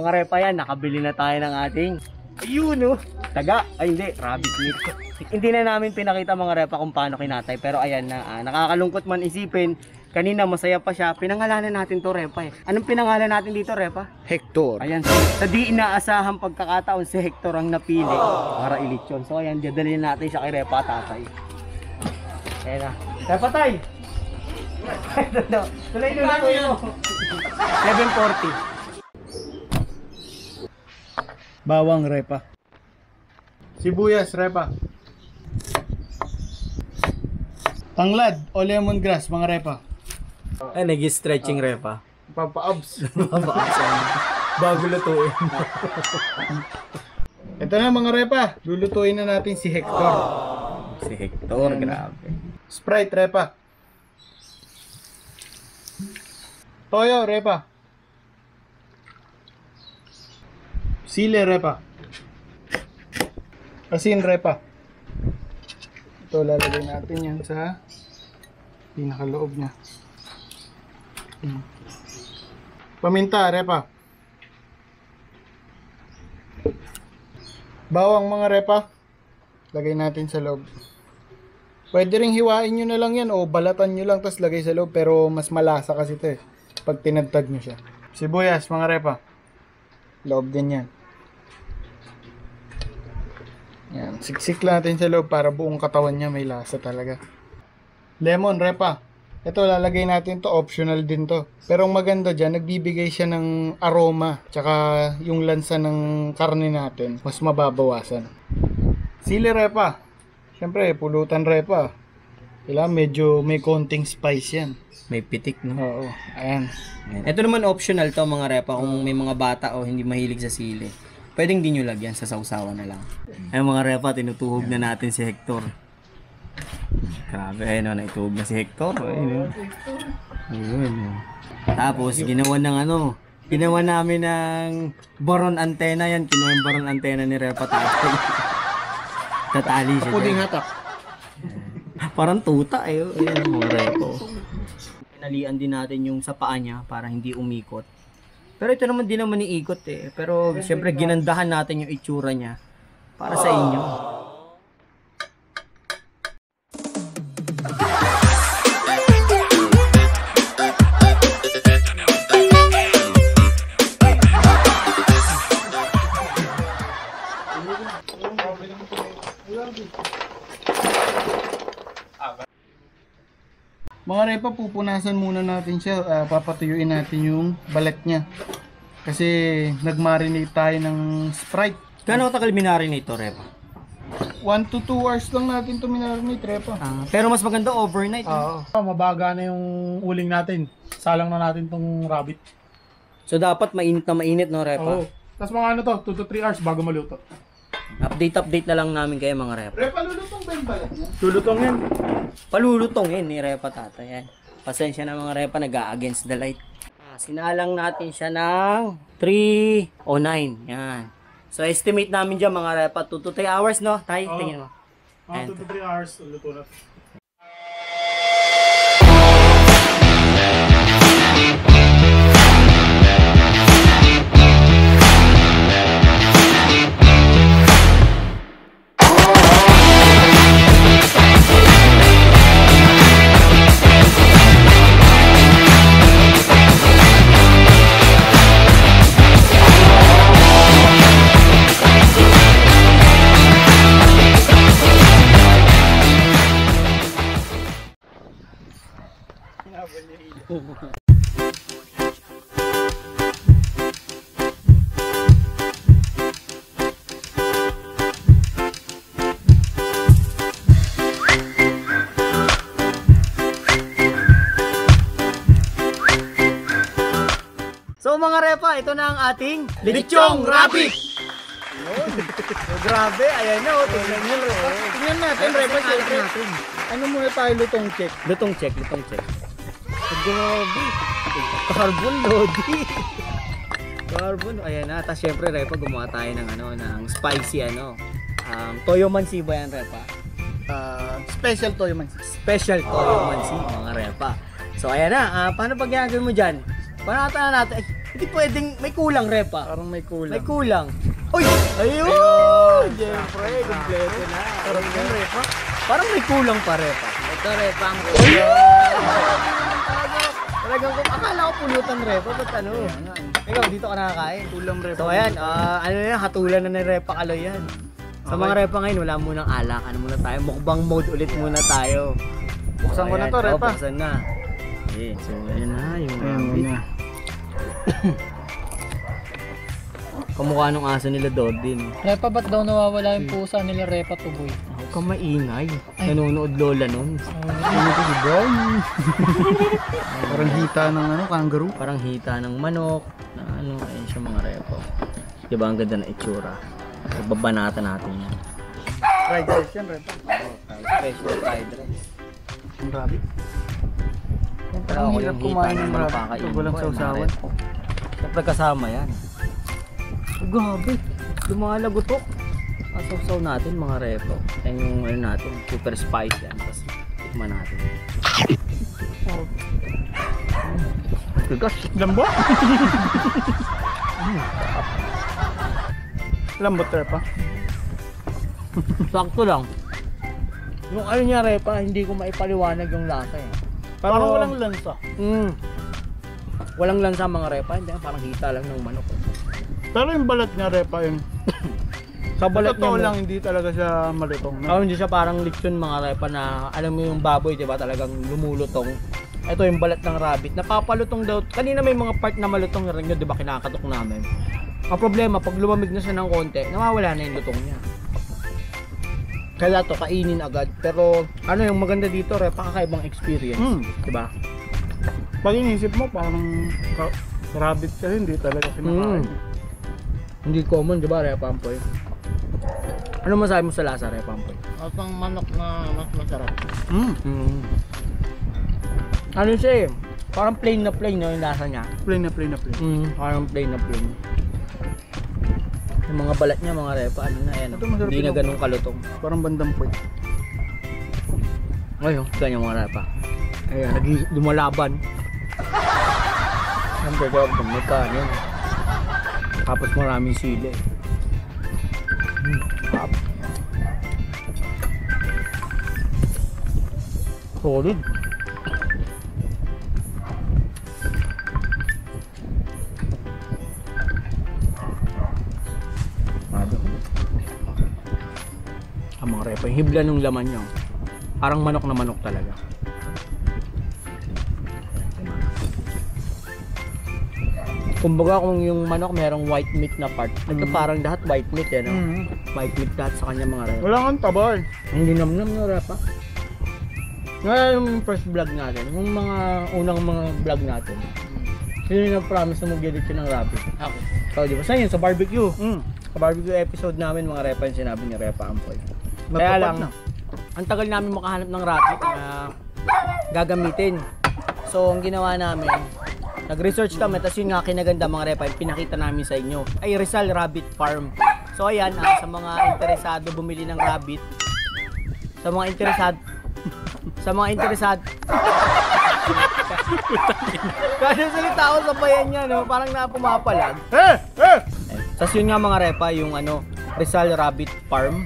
mga repa yan, nakabili na tayo ng ating ayun hindi, rabbit meat. Hindi na namin pinakita mga repa kung paano kinatay, pero ayan na, nakakalungkot man isipin. Kanina masaya pa siya, pinangalanan natin to repa eh. Anong pinangalan natin dito repa? Hector. Ayan, sa di inaasahang pagkakataon si Hector ang napili para ilitsyon. So ayan, dadalhin natin siya kay repa tatay. Ayan na, repa tay! Tuloy doon ako yun. 740. Bawang repa. Sibuyas repa. Tanglad o lemongrass mga repa. Ay, nag-stretching repa. Papa-abs. Bago lutuin. Ito na mga repa. Lulutuin na natin si Hector. Si Hector, grabe. Sprite repa. Toyo repa. Sili repa. Asin repa. Ito lalagay natin yan sa pinakaloob niya. Paminta repa. Bawang mga repa. Lagay natin sa loob. Pwede ring hiwain nyo na lang yan o balatan nyo lang tapos lagay sa loob, pero mas malasa kasi ito eh pag tinadtad nyo siya. Sibuyas mga repa. Loob din yan. Yan, siksik natin sa loob para buong katawan niya may lasa talaga. Lemon repa. Ito lalagay natin to, optional din to. Pero ang maganda dyan, nagbibigay siya ng aroma. Tsaka yung lansa ng karne natin, mas mababawasan. Sili repa. Siyempre, pulutan repa. Kailangan medyo may konting spice yan. May pitik, no? Oo, ayan. Ito naman optional to mga repa kung may mga bata o hindi mahilig sa sili. Pwedeng di nyo lagyan, sa sausawan na lang. Ay mga repa, tinutuhog na natin si Hector. Grabe, ayun o, naituhog na si Hector. Ayun. Tapos, ginawa namin ng boron antena yan. Kinuha yung boron antena ni repa tatay. Tatali siya. Puding hatak. Parang tuta eh. Ayun, mga repa. Pinalian din natin yung sa paa niya para hindi umikot. Pero ito naman din naman iikot eh. Pero siyempre ginandahan natin yung itsura niya para sa inyo. Mga repa, pupunasan muna natin siya. Papatuyuin natin yung balat niya. Kasi nag-marinate tayo ng Sprite. Gano'ng tagal minarinate ito, repa? 1 to 2 hours lang natin ito minarinate, repa. Pero mas maganda overnight. Oo. Mabaga na yung uling natin. Salang na natin tong rabbit. So dapat mainit na mainit, no, repa? Oo. Tapos mga ano to, 2 to 3 hours bago maluto. Update na lang namin kayo mga repa. Repa, lulutong ba yung balat niya? Lulutong yan. Palulutongin ni repa tata yan. Pasensya na mga repa, nag-a-against the light. Sinalang natin siya ng 3:09. Yan. So estimate namin dyan mga repa 2 to 3 hours, no? Tay, Oo. tingin mo. Mga 2 to 3 hours, luto na. So mga repa, ito na ang ating lechong rabbit. So, grabe, ayan na, tingnan nyo. Tingnan natin, repa, siyempre. Ano muna tayo, lutong check? Lutong check. Grabe. Carbon lodi. Carbon, ayan na. Tapos syempre repa, gumawa tayo ng ng spicy toyo mansi ba yan repa? Special toyo man. Special toyo mansi mga repa. So ayan na, paano pag gagawin mo dyan? Panata na natin. Ay, Hindi pwedeng may kulang repa. Parang may kulang. May kulang. Uy! Ayun! Siyempre, kompleto na. Sarap yan, repa. Parang may kulang pa repa. Ito repa ang Talagang kung akala ko pulutan repa, ba't ano? Ikaw, dito ka nakakain. Kulang repa. So ayan, ano yan, hatulan na ng repa kaloy yan. Sa mga repa ngayon, wala munang alak. Ano muna tayo? Mukbang mode ulit muna tayo. Buksan ko na to, Ayan, repa. Buksan na. Okay, so ayan na, yung Ayan rabbit. muna. Kamukha nung aso nila Dordin. Repa, ba't daw nawawala yung pusa nila Repa Tuboy? Huwag kang maingay. Nanonood lola nun. Ano to, diba? Parang hita ng kangaroo. Parang hita ng manok. Na ano, ayun siya mga repo. Diba ang ganda na itsura? Babanatan natin yan. Fried rice yan, repa. Special fried rice. Ang rabbit. Pero Ang ako hirap yung kumain hita ng ng rabbit makakain pag walang ko, sausawan. mga repo. Siyempre kasama yan. Grabe, lumalagotok. Asaw-saw natin mga repo. Yan yung ano natin, super spice yan. Tapos tikman natin. Tigas. Lambot? Lambot, repa. Sakto lang. Yung ano niya repa, hindi ko maipaliwanag yung lasa eh. Parang walang lansa. Walang lansa mga repa, hindi parang hita lang ng manok. Pero yung balat niya, repa, yun. Sa balat Totoo niya lang, hindi talaga siya malutong. No? hindi siya parang lechon mga repa na alam mo yung baboy, 'di ba? Talagang lumulutong. Ito yung balat ng rabbit. Napapalutong daw. Kanina may mga part na malutong rin yun, 'di ba? Kinakatok namin. Ang problema, pag lumamig na siya ng konti, nawawala na yung lutong niya. Kaya to kainin agad. Pero ano yung maganda dito, repa, kakaibang experience, 'di ba? Pag inisip mo, parang rabbit kasi hindi talaga kinakain. Hindi common, 'di ba, repa ampoy? Ano masabi mo sa lasa, repa ampoy? At ang manok na mas masarap. Ano siya eh? Parang plain na plain no, yung lasa niya. Plain na plain na plain. Parang plain na plain. Yung mga balat niya, mga repa, ano na yan. Ito, masarap Hindi na yung- ganun kalutong. Parang bandang puwet. Ayun, ganyan mga repa. Ayan, lumalaban. Ang gagawin kung may kanin. Tapos maraming sili. Solid. Ang mga repa, yung hibla ng laman niya. Parang manok na manok talaga. Kumbaga kung yung manok merong white meat na part, ito parang lahat white meat eh, no? White meat lahat sa kanya mga repa. Wala kang taba eh. Ang dinamnam ng repa. Ngayon yung first vlog natin, yung mga unang mga vlog natin. Sino yung promise na mag-edit ng rabbit? Ako. So, di ba? Saan yun? Sa barbecue. Sa barbecue episode namin, mga repa yung sinabi ni Repa Ampoy. Kaya Natupad lang, na. ang tagal namin makahanap ng rabbit na gagamitin. So, ang ginawa namin, nag-research kami, tapos yun nga kinaganda mga repa, yung pinakita namin sa inyo, ay Rizal Rabbit Farm. So, ayan, sa mga interesado bumili ng rabbit, sa mga interesado, kasi salita ako sa bayan niya, no? Parang napumapalag. Tapos yun nga mga repa, yung ano, Rizal Rabbit Farm.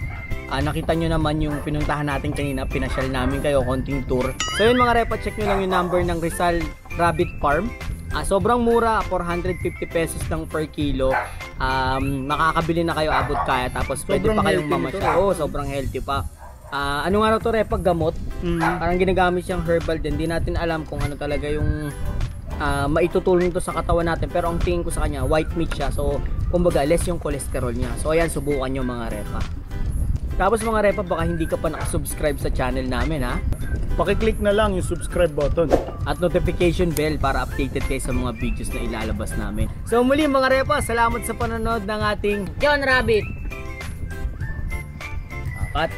Nakita nyo naman yung pinuntahan natin kanina, pinasyal namin kayo, konting tour. So yun mga repa, check nyo lang yung number ng Rizal Rabbit Farm. Sobrang mura, 450 pesos lang per kilo. Makakabili na kayo, abot kaya. Tapos pwede Sobrang pa kayong healthy mamasyal. nito, Oo, sobrang healthy pa. Ano nga raw to repa, gamot. Parang ginagamit siyang herbal din. Hindi natin alam kung ano talaga yung maitutulong nito sa katawan natin. Pero ang tingin ko sa kanya, white meat siya. So, kumbaga, less yung cholesterol niya. So, ayan, subukan nyo mga repa. Tapos mga repa, baka hindi ka pa nakasubscribe sa channel namin, ha? Pakiclick na lang yung subscribe button. At notification bell para updated kayo sa mga videos na ilalabas namin. So, muli mga repa, salamat sa panonood ng ating John Rabbit! At